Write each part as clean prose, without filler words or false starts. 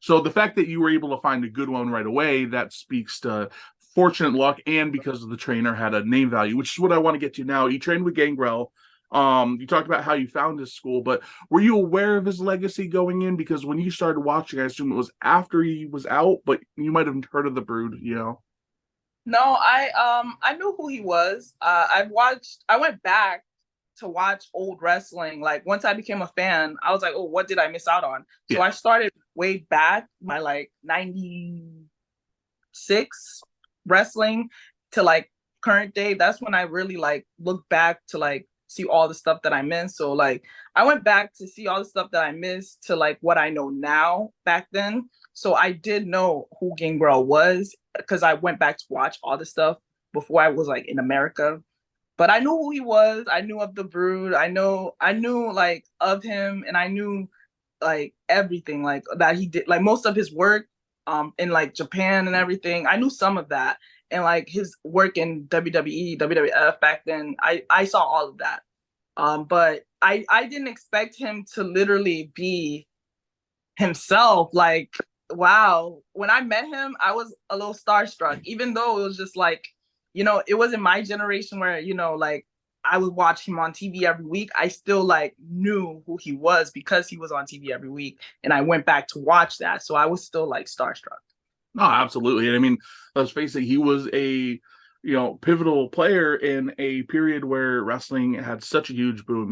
So the fact that you were able to find a good one right away, that speaks to fortunate luck, and because of the trainer had a name value, which is what I want to get to now. You trained with Gangrel. You talked about how you found his school, but were you aware of his legacy going in? Because when you started watching, I assume it was after he was out, but you might have heard of the Brood, you know? No, I knew who he was. I went back to watch old wrestling. Like once I became a fan, I was like, oh, what did I miss out on? So Yeah. I started way back by like 96 wrestling to like current day. That's when I really like look back to like see all the stuff that I missed. So like I went back to see all the stuff that I missed to like what I know now back then. So I did know who Gangrel was because I went back to watch all the stuff before I was like in America. But I knew who he was. I knew of the Brood. I knew like of him, and I knew like everything like that he did, like most of his work in like Japan and everything. I knew some of that, and like his work in WWE, WWF back then. I saw all of that. But I didn't expect him to literally be himself. Like, wow. When I met him, I was a little starstruck, even though it was just like, it wasn't my generation where, like I would watch him on TV every week. I still like knew who he was because he was on TV every week. And I went back to watch that. So I was still like starstruck. No, absolutely. And I mean, let's face it, he was a pivotal player in a period where wrestling had such a huge boom.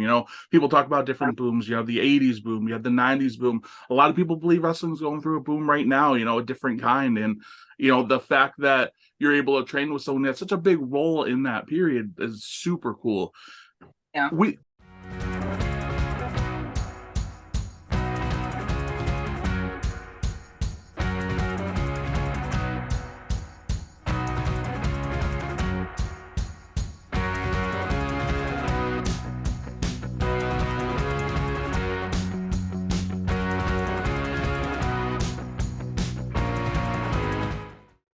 People talk about different booms. You have the 80s boom, you have the 90s boom. A lot of people believe wrestling's going through a boom right now, a different kind. And the fact that you're able to train with someone that's such a big role in that period is super cool. Yeah.